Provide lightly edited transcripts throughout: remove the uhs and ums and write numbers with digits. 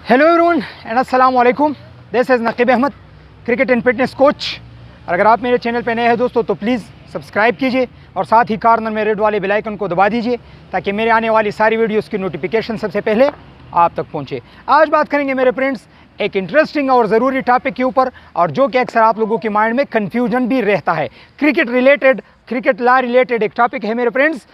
Hello everyone and अस्सलाम वालेकुम। This is Naqeeb Ahmed, cricket and fitness coach. और अगर आप मेरे चैनल पे नए हैं दोस्तों तो प्लीज़ सब्सक्राइब कीजिए और साथ ही कॉर्नर में रेड वाले बेल आइकन को दबा दीजिए ताकि मेरे आने वाली सारी वीडियोस की नोटिफिकेशन सबसे पहले आप तक पहुंचे। आज बात करेंगे मेरे फ्रेंड्स एक इंटरेस्टिंग और ज़रूरी टॉपिक के ऊपर, और जो कि अक्सर आप लोगों के माइंड में कन्फ्यूजन भी रहता है। क्रिकेट लॉ रिलेटेड एक टॉपिक है मेरे friends,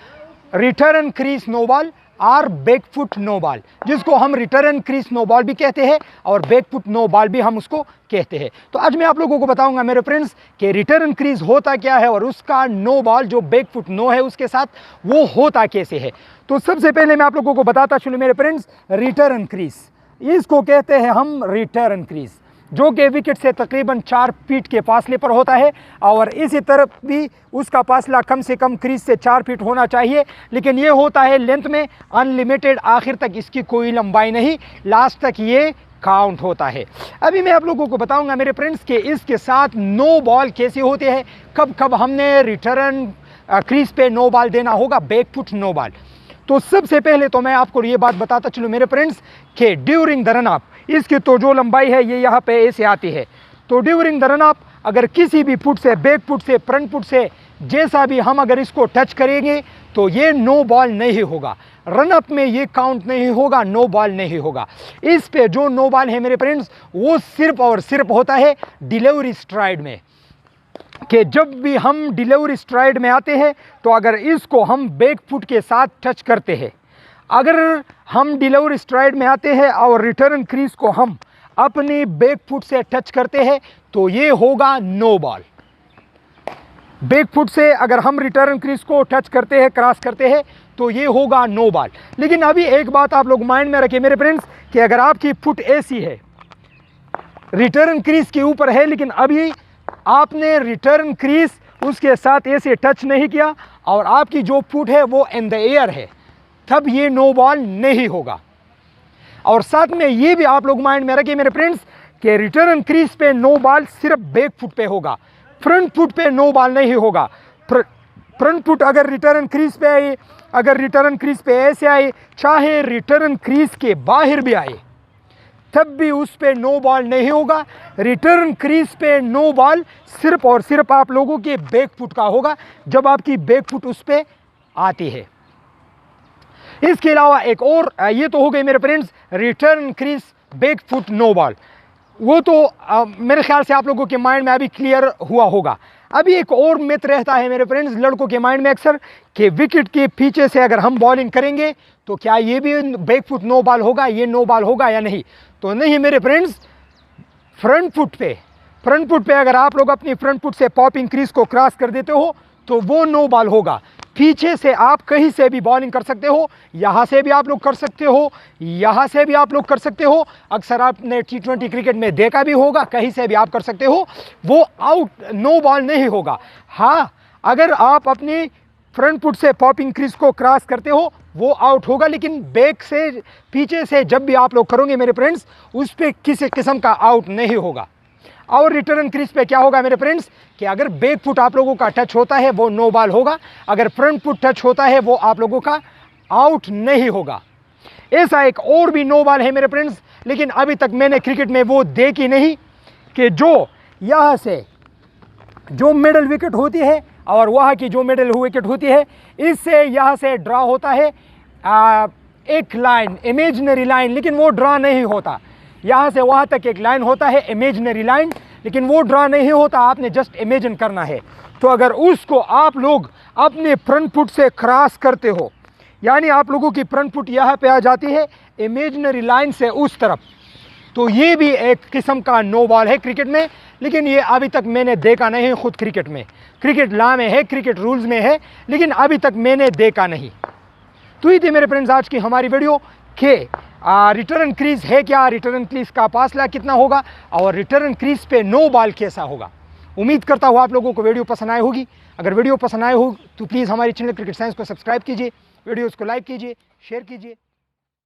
return crease no ball और बैकफुट नो बॉल, जिसको हम रिटर्न क्रीज नो बॉल भी कहते हैं और बैकफुट नो बॉल भी हम उसको कहते हैं। तो आज मैं आप लोगों को बताऊंगा मेरे फ्रेंड्स कि रिटर्न क्रीज होता क्या है और उसका नो बॉल जो बैकफुट नो है उसके साथ वो होता कैसे है। तो सबसे पहले मैं आप लोगों को बताता चलूं मेरे फ्रेंड्स, रिटर्न क्रीज इसको कहते हैं हम रिटर्न क्रीज, जो कि विकेट से तकरीबन 4 फीट के फासले पर होता है और इसी तरफ भी उसका फासला कम से कम क्रीज से 4 फीट होना चाहिए, लेकिन ये होता है लेंथ में अनलिमिटेड, आखिर तक इसकी कोई लंबाई नहीं, लास्ट तक ये काउंट होता है। अभी मैं आप लोगों को बताऊंगा मेरे फ्रेंड्स कि इसके साथ नो बॉल कैसे होते हैं, कब कब हमने रिटर्न क्रीज पे नो बॉल देना होगा, बैकफुट नो बॉल। तो सबसे पहले तो मैं आपको ये बात बताता चलूँ मेरे फ्रेंड्स कि ड्यूरिंग द रन अप इसकी तो जो लंबाई है ये यहाँ पे ऐसे आती है। तो ड्यूरिंग द रन अप अगर किसी भी फुट से, बैक फुट से, फ्रंट फुट से, जैसा भी हम अगर इसको टच करेंगे तो ये नो बॉल नहीं होगा, रन अप में ये काउंट नहीं होगा, नो बॉल नहीं होगा। इस पे जो नो बॉल है मेरे फ्रेंड्स वो सिर्फ और सिर्फ होता है डिलीवरी स्ट्राइड में, कि जब भी हम डिलीवरी स्ट्राइड में आते हैं तो अगर इसको हम बैक फुट के साथ टच करते हैं, अगर हम डिलीवरी स्ट्राइड में आते हैं और रिटर्न क्रीज को हम अपने बैक फुट से टच करते हैं तो ये होगा नो बॉल। बैक फुट से अगर हम रिटर्न क्रीज को टच करते हैं, क्रॉस करते हैं तो ये होगा नो बॉल। लेकिन अभी एक बात आप लोग माइंड में रखिए मेरे फ्रेंड्स कि अगर आपकी फुट ऐसी है, रिटर्न क्रीज के ऊपर है, लेकिन अभी आपने रिटर्न क्रीज उसके साथ ऐसे टच नहीं किया और आपकी जो फुट है वो इन द एयर है, तब ये नो बॉल नहीं होगा। और साथ में ये भी आप लोग माइंड में रखिए मेरे फ्रेंड्स कि रिटर्न क्रीज पे नो बॉल सिर्फ बैक फुट पे होगा, फ्रंट फुट पे नो बॉल नहीं होगा। फ्रंट फुट अगर रिटर्न क्रीज पे आए, अगर रिटर्न क्रीज पे ऐसे आए, चाहे रिटर्न क्रीज के बाहर भी आए, तब भी उस पे नो बॉल नहीं होगा। रिटर्न क्रीज पे नो बॉल सिर्फ और सिर्फ आप लोगों के बैक फुट का होगा, जब आपकी बैक फुट उस पे आती है। इसके अलावा एक और, ये तो हो गई मेरे friends return crease back foot no ball, वो तो मेरे ख्याल से आप लोगों के माइंड में अभी क्लियर हुआ होगा। अभी एक और मिथ रहता है मेरे फ्रेंड्स लड़कों के माइंड में अक्सर कि विकेट के पीछे से अगर हम बॉलिंग करेंगे तो क्या ये भी बैक फुट नो बॉल होगा, ये नो बॉल होगा या नहीं। तो नहीं मेरे फ्रेंड्स, फ्रंट फुट पे अगर आप लोग अपनी फ्रंट फुट से पॉपिंग क्रीज को क्रॉस कर देते हो तो वो नो बॉल होगा। पीछे से आप कहीं से भी बॉलिंग कर सकते हो, यहाँ से भी आप लोग कर सकते हो, यहाँ से भी आप लोग कर सकते हो। अक्सर आपने T20 क्रिकेट में देखा भी होगा, कहीं से भी आप कर सकते हो, वो आउट, नो बॉल नहीं होगा। हाँ, अगर आप अपनी फ्रंट फुट से पॉपिंग क्रीज को क्रॉस करते हो वो आउट होगा, लेकिन बैक से, पीछे से जब भी आप लोग करोगे मेरे फ्रेंड्स उस पर किसी किस्म का आउट नहीं होगा। और रिटर्न क्रीज पे क्या होगा मेरे फ्रेंड्स कि अगर बैक फुट आप लोगों का टच होता है वो नो बॉल होगा, अगर फ्रंट फुट टच होता है वो आप लोगों का आउट नहीं होगा। ऐसा एक और भी नो बॉल है मेरे फ्रेंड्स, लेकिन अभी तक मैंने क्रिकेट में वो देखी नहीं, कि जो यहाँ से जो मिडल विकेट होती है और वहाँ की जो मिडल विकेट होती है, इससे यहाँ से ड्रा होता है एक लाइन, इमेजिनरी लाइन, लेकिन वो ड्रा नहीं होता। यहाँ से वहाँ तक एक लाइन होता है इमेजिनरी लाइन, लेकिन वो ड्रा नहीं होता, आपने जस्ट इमेजिन करना है। तो अगर उसको आप लोग अपने फ्रंट फुट से क्रॉस करते हो, यानी आप लोगों की फ्रंट फुट यहाँ पे आ जाती है इमेजिनरी लाइन से उस तरफ, तो ये भी एक किस्म का नो बॉल है क्रिकेट में। लेकिन ये अभी तक मैंने देखा नहीं खुद क्रिकेट में, क्रिकेट लॉ में है, क्रिकेट रूल्स में है, लेकिन अभी तक मैंने देखा नहीं। तो ये थी मेरे फ्रेंड्स आज की हमारी वीडियो कि रिटर्न क्रीज है क्या, रिटर्न क्रीज का फासला कितना होगा और रिटर्न क्रीज पे नो बॉल कैसा होगा। उम्मीद करता हूँ आप लोगों को वीडियो पसंद आई होगी। अगर वीडियो पसंद आए हो तो प्लीज़ हमारी चैनल क्रिकेट साइंस को सब्सक्राइब कीजिए, वीडियोज़ को लाइक कीजिए, शेयर कीजिए।